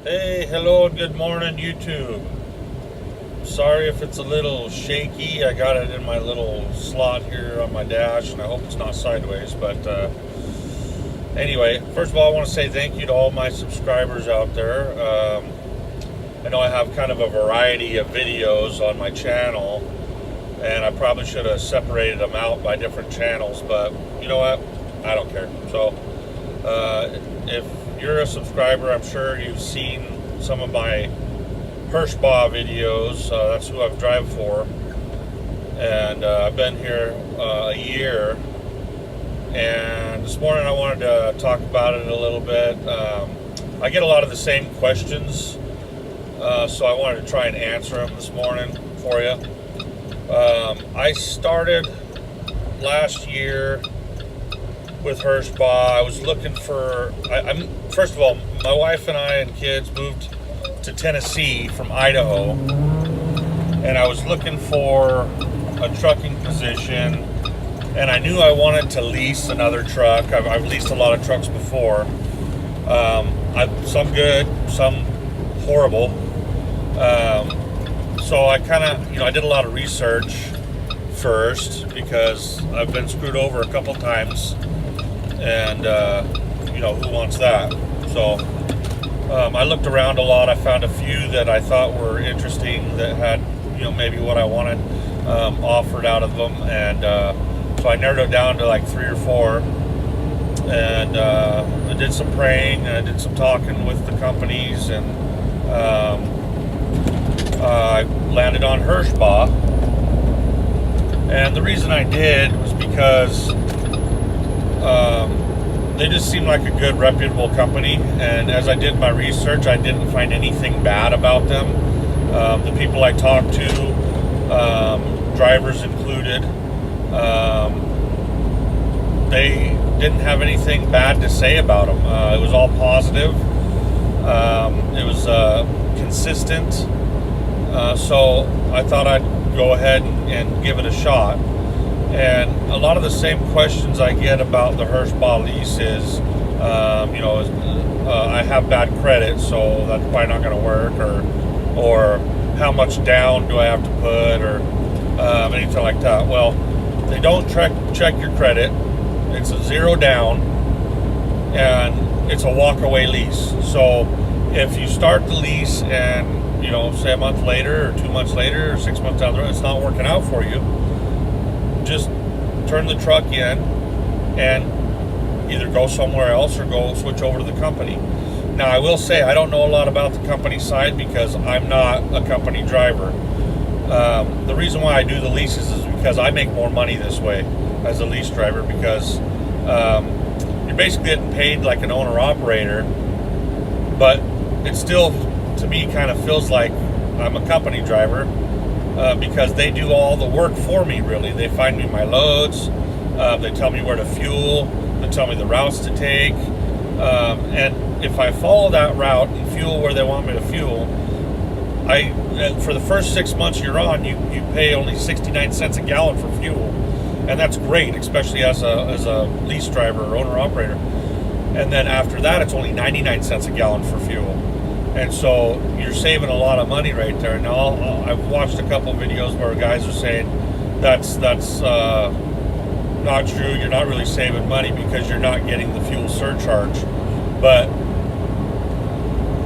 Hey, hello, and good morning, YouTube. Sorry if it's a little shaky. I got it in my little slot here on my dash, and I hope it's not sideways. But anyway, first of all, I want to say thank you to all my subscribers out there. I know I have kind of a variety of videos on my channel, and I probably should have separated them out by different channels, but you know what? I don't care. So, if you're a subscriber, I'm sure you've seen some of my Hirschbach videos. That's who I've driven for, and I've been here a year. And this morning I wanted to talk about it a little bit. I get a lot of the same questions, so I wanted to try and answer them this morning for you. I started last year with Hirschbach. I was looking for, I'm first of all, my wife and I and kids moved to Tennessee from Idaho, and I was looking for a trucking position, and I knew I wanted to lease another truck. I've leased a lot of trucks before. Some good, some horrible. So I kind of, I did a lot of research first because I've been screwed over a couple times, and who wants that? So I looked around a lot. I found a few that I thought were interesting that had maybe what I wanted offered out of them, and so I narrowed it down to like 3 or 4, and I did some praying, and I did some talking with the companies, and I landed on Hirschbach. And the reason I did was because they just seemed like a good, reputable company. And as I did my research, I didn't find anything bad about them. The people I talked to, drivers included, they didn't have anything bad to say about them. It was all positive. It was consistent. So I thought I'd go ahead and give it a shot. And a lot of the same questions I get about the Hirschbach lease is, I have bad credit, so that's probably not going to work, or how much down do I have to put, or anything like that. Well, they don't check your credit. It's a 0 down, and it's a walk-away lease. So if you start the lease and say a month later or 2 months later or 6 months down the road, it's not working out for you, just turn the truck in and either go somewhere else or go switch over to the company. Now, I will say I don't know a lot about the company side because I'm not a company driver. The reason why I do the leases is because I make more money this way as a lease driver, because you're basically getting paid like an owner-operator, but it still, to me, kind of feels like I'm a company driver, because they do all the work for me, really. They find me my loads, they tell me where to fuel, they tell me the routes to take, and if I follow that route and fuel where they want me to fuel, for the first 6 months you're on, you pay only 69 cents a gallon for fuel, and that's great, especially as a lease driver or owner-operator. And then after that, it's only 99 cents a gallon for fuel. And so you're saving a lot of money right there. Now, I've watched a couple videos where guys are saying that's not true. You're not really saving money because you're not getting the fuel surcharge. But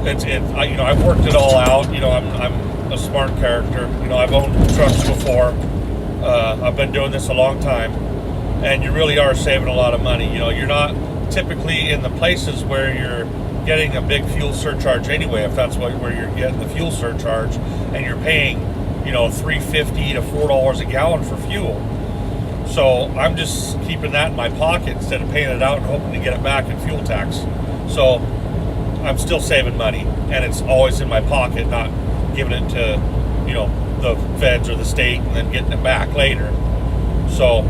I've worked it all out. I'm a smart character. I've owned trucks before. I've been doing this a long time, and you really are saving a lot of money. You're not typically in the places where you're getting a big fuel surcharge anyway, if that's where you're getting the fuel surcharge, and you're paying $3.50 to $4 a gallon for fuel. So I'm just keeping that in my pocket instead of paying it out and hoping to get it back in fuel tax. So I'm still saving money, and it's always in my pocket, not giving it to the feds or the state and then getting it back later. So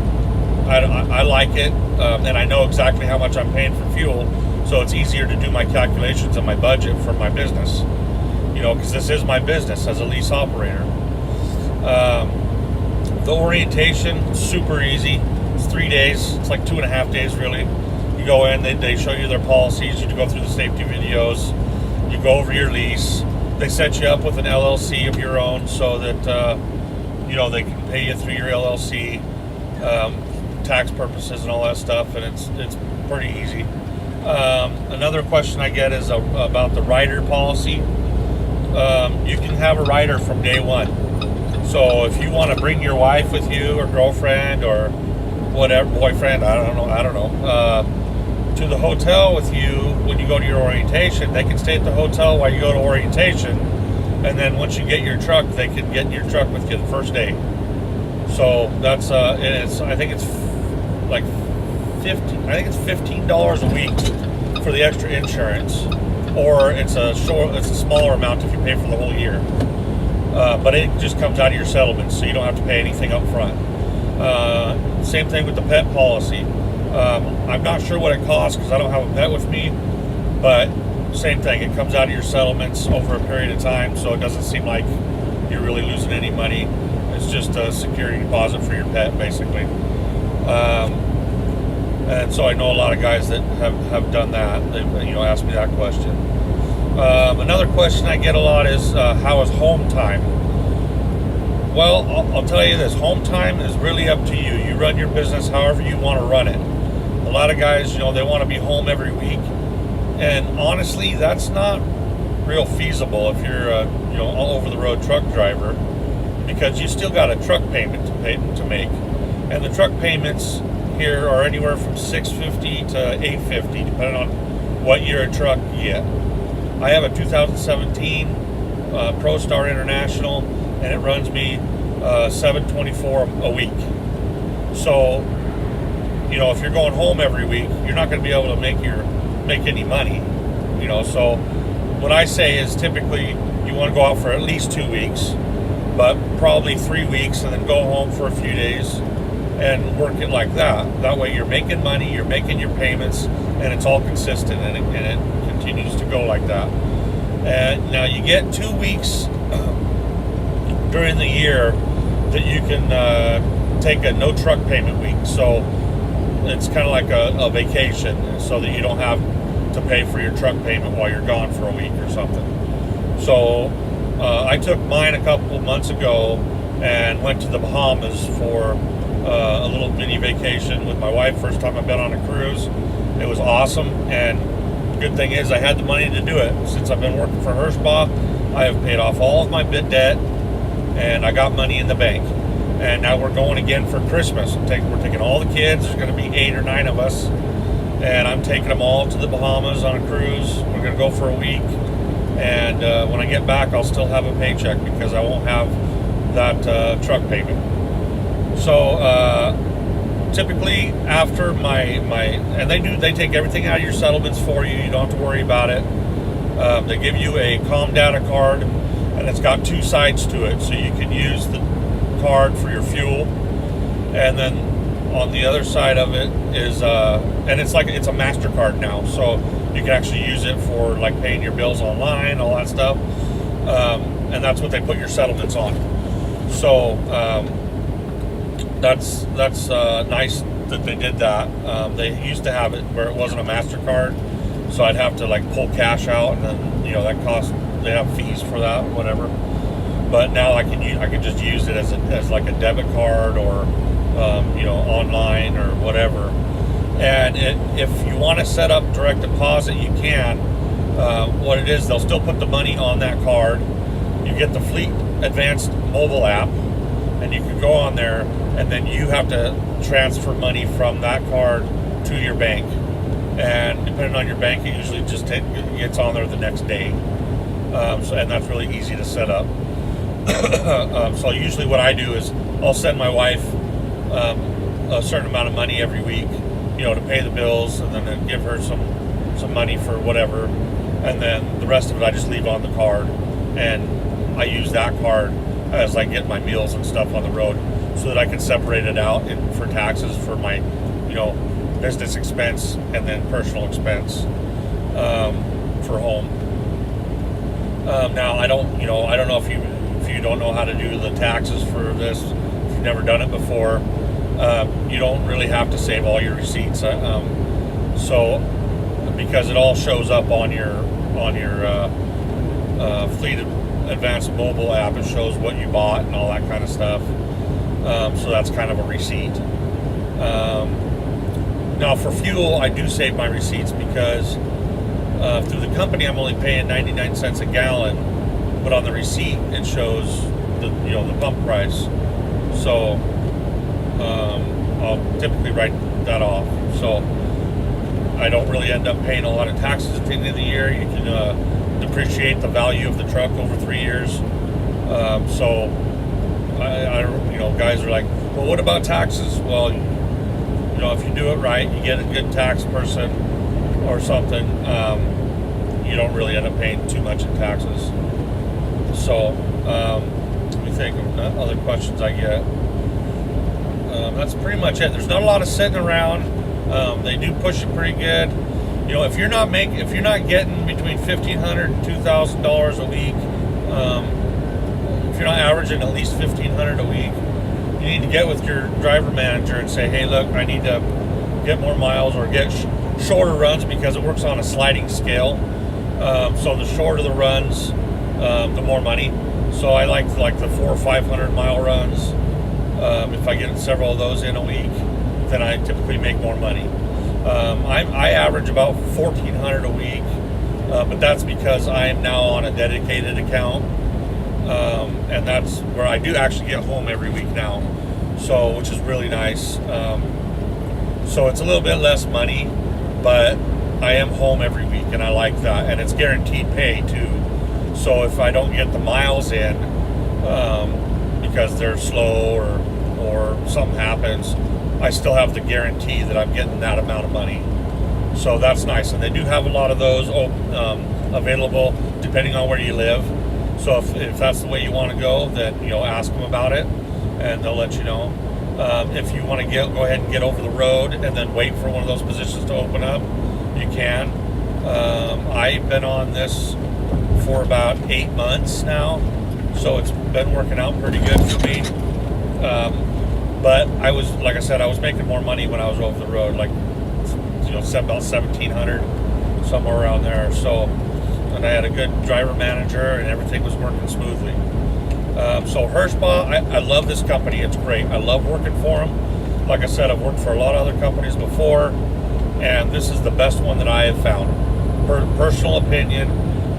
I like it, and I know exactly how much I'm paying for fuel. So it's easier to do my calculations and my budget for my business, because this is my business as a lease operator. The orientation, super easy. It's 3 days. It's like 2.5 days, really. You go in, they show you their policies. You go through the safety videos. You go over your lease. They set you up with an LLC of your own so that they can pay you through your LLC, tax purposes and all that stuff, and it's pretty easy. Another question I get is about the rider policy. You can have a rider from day one. So if you want to bring your wife with you, or girlfriend, or whatever, boyfriend, I don't know, to the hotel with you when you go to your orientation, they can stay at the hotel while you go to orientation, and then once you get your truck, they can get your truck with you the first day. So that's I think it's like $15 a week for the extra insurance, or it's a smaller amount if you pay for the whole year. But it just comes out of your settlement, so you don't have to pay anything up front. Same thing with the pet policy. I'm not sure what it costs because I don't have a pet with me, but same thing. It comes out of your settlements over a period of time, so it doesn't seem like you're really losing any money. It's just a security deposit for your pet, basically. And so I know a lot of guys that have done that. They ask me that question. Another question I get a lot is, how is home time? Well, I'll tell you this, home time is really up to you. You run your business however you want to run it. A lot of guys, they want to be home every week. And honestly, that's not real feasible if you're a, all over the road truck driver, because you still got a truck payment to make. And the truck payments here are anywhere from $650 to $850, depending on what year a truck you get. I have a 2017 ProStar International, and it runs me $724 a week. So, if you're going home every week, you're not going to be able to make any money. So what I say is typically you want to go out for at least 2 weeks, but probably 3 weeks, and then go home for a few days and work it like that. That way you're making money, you're making your payments, and it's all consistent, and it continues to go like that. And now you get 2 weeks during the year that you can take a no truck payment week. So it's kind of like a vacation, so that you don't have to pay for your truck payment while you're gone for a week or something. So I took mine a couple months ago and went to the Bahamas for a little mini vacation with my wife. First time I've been on a cruise. It was awesome, and the good thing is I had the money to do it. Since I've been working for Hirschbach, I have paid off all of my bid debt, and I got money in the bank. And now we're going again for Christmas. We're taking all the kids. There's going to be 8 or 9 of us, and I'm taking them all to the Bahamas on a cruise. We're going to go for a week, and when I get back, I'll still have a paycheck because I won't have that truck payment. So typically after and they take everything out of your settlements for you. You don't have to worry about it. They give you a Calm Data card, and it's got 2 sides to it, so you can use the card for your fuel, and then on the other side of it is and it's a MasterCard now, so you can actually use it for like paying your bills online, all that stuff, and that's what they put your settlements on. So that's nice that they did that. They used to have it where it wasn't a MasterCard, so I'd have to like pull cash out, and then that cost, they have fees for that, whatever. But now I can just use it as like a debit card, or online or whatever. And if you want to set up direct deposit, you can. What it is, they'll still put the money on that card. You get the Fleet Advanced mobile app, and you can go on there, and then you have to transfer money from that card to your bank. And depending on your bank, it usually just gets on there the next day. And that's really easy to set up. So usually what I do is I'll send my wife a certain amount of money every week, to pay the bills, and then give her some money for whatever, and then the rest of it I just leave on the card, and I use that card as I get my meals and stuff on the road, so that I can separate it out for taxes for my business expense and then personal expense for home. Now I don't know if you don't know how to do the taxes for this, if you've never done it before, you don't really have to save all your receipts. So because it all shows up on your on your Fleet Advanced mobile app. It shows what you bought and all that kind of stuff. So that's kind of a receipt. Now for fuel, I do save my receipts because through the company I'm only paying 99 cents a gallon, but on the receipt it shows the pump price. So I'll typically write that off. So I don't really end up paying a lot of taxes at the end of the year. You can depreciate the value of the truck over 3 years. So I guys are like, well, what about taxes? Well, if you do it right, you get a good tax person or something, you don't really end up paying too much in taxes. So let me think of other questions I get. That's pretty much it. There's not a lot of sitting around. They do push it pretty good. If you're not getting between $1,500 and $2,000 a week, if you're not averaging at least $1,500 a week, you need to get with your driver manager and say, hey, look, I need to get more miles or get shorter runs, because it works on a sliding scale. So the shorter the runs, the more money. So I like the 400 or 500 mile runs. If I get several of those in a week, then I typically make more money. I average about $1,400 a week, but that's because I am now on a dedicated account, and that's where I do actually get home every week now, so which is really nice. So it's a little bit less money, but I am home every week, and I like that, and it's guaranteed pay too. So if I don't get the miles in because they're slow or something happens, I still have the guarantee that I'm getting that amount of money. So that's nice. And they do have a lot of those available depending on where you live. So if that's the way you want to go, then ask them about it and they'll let you know. If you want to go ahead and get over the road and then wait for one of those positions to open up, you can. I've been on this for about 8 months now, so it's been working out pretty good for me. But I was making more money when I was over the road, about $1,700, somewhere around there. So, and I had a good driver manager, and everything was working smoothly. So Hirschbach, I love this company. It's great. I love working for them. Like I said, I've worked for a lot of other companies before, and this is the best one that I have found. Personal opinion,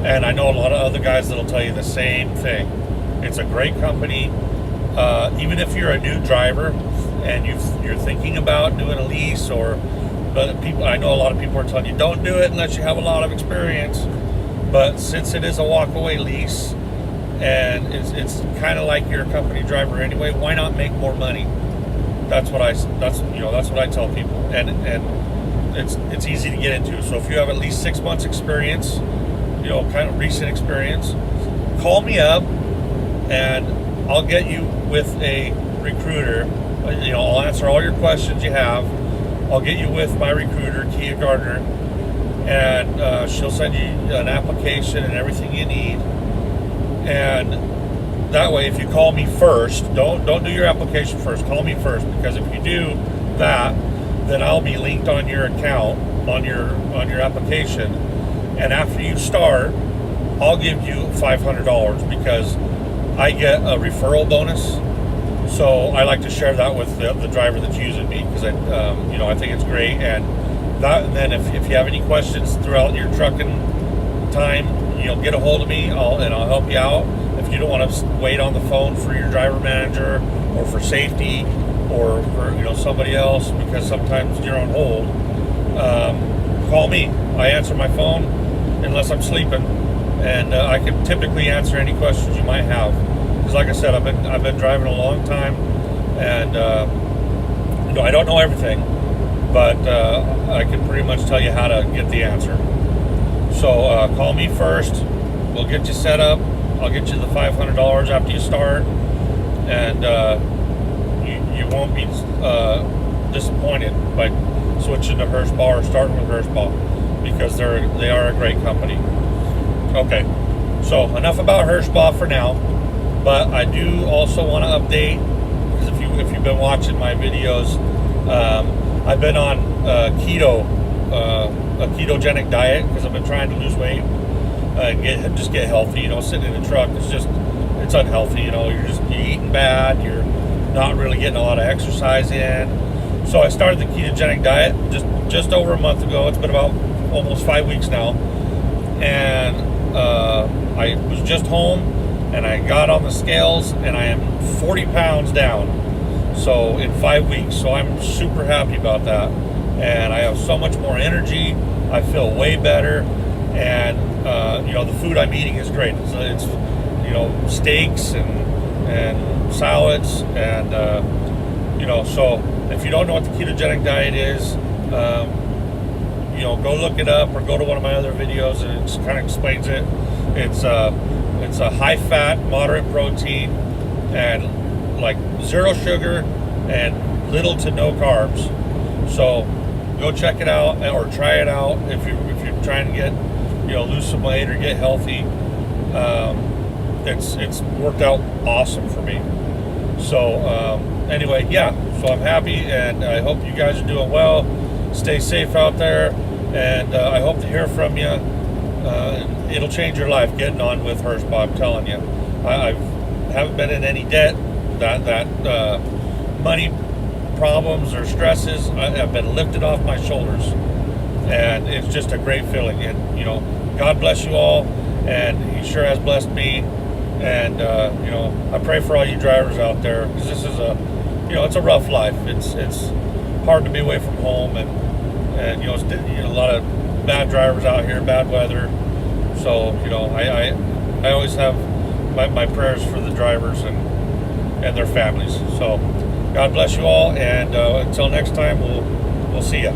and I know a lot of other guys that'll tell you the same thing. It's a great company. Even if you're a new driver and you're thinking about doing a lease, but I know a lot of people are telling you don't do it unless you have a lot of experience. But since it is a walk-away lease and it's kind of like you're a company driver anyway, why not make more money? That's what I tell people, and it's easy to get into. So if you have at least 6 months experience, kind of recent experience, call me up and I'll get you with a recruiter. I'll answer all your questions you have. I'll get you with my recruiter, Kia Gardner, and she'll send you an application and everything you need. And that way, if you call me first, don't do your application first. Call me first, because if you do that, then I'll be linked on your account on your application. And after you start, I'll give you $500 because I get a referral bonus. So I like to share that with the driver that's using me, because I think it's great. And then if you have any questions throughout your trucking time, get a hold of me. I'll help you out. If you don't want to wait on the phone for your driver manager or for safety or for somebody else, because sometimes you're on hold, call me. I answer my phone unless I'm sleeping, and I can typically answer any questions you might have. Because like I said, I've been driving a long time, and I don't know everything, but I can pretty much tell you how to get the answer. So call me first. We'll get you set up. I'll get you the $500 after you start, and you won't be disappointed by switching to Hirschbach or starting with Hirschbach, because they are a great company. Okay, so enough about Hirschbach for now, but I do also want to update, because if you've been watching my videos, I've been on a ketogenic diet because I've been trying to lose weight. just get healthy. You know, sitting in the truck is just, it's unhealthy. You know, you're eating bad. You're not really getting a lot of exercise in. So I started the ketogenic diet just over a month ago. It's been about almost 5 weeks now, and I was just home, and I got on the scales, and I am 40 pounds down. So in 5 weeks. So I'm super happy about that, and I have so much more energy. I feel way better, and you know, the food I'm eating is great. It's you know, steaks and salads, and you know, so if you don't know what the ketogenic diet is, you know, go look it up or go to one of my other videos, and it kind of explains it. It's a high fat, moderate protein, and like 0 sugar and little to no carbs. So go check it out or try it out if you're trying to get, you know, lose some weight or get healthy. It's worked out awesome for me. So anyway, yeah, so I'm happy, and I hope you guys are doing well. Stay safe out there, and I hope to hear from you. It'll change your life getting on with Hirschbach, I'm telling you. I haven't been in any debt. That money problems or stresses have been lifted off my shoulders, and it's just a great feeling. And you know, God bless you all, and He sure has blessed me. And you know, I pray for all you drivers out there, because this is you know, it's a rough life. It's hard to be away from home, and you know, a lot of bad drivers out here, bad weather. So you know, I always have my prayers for the drivers and their families. So God bless you all, and until next time, we'll see ya.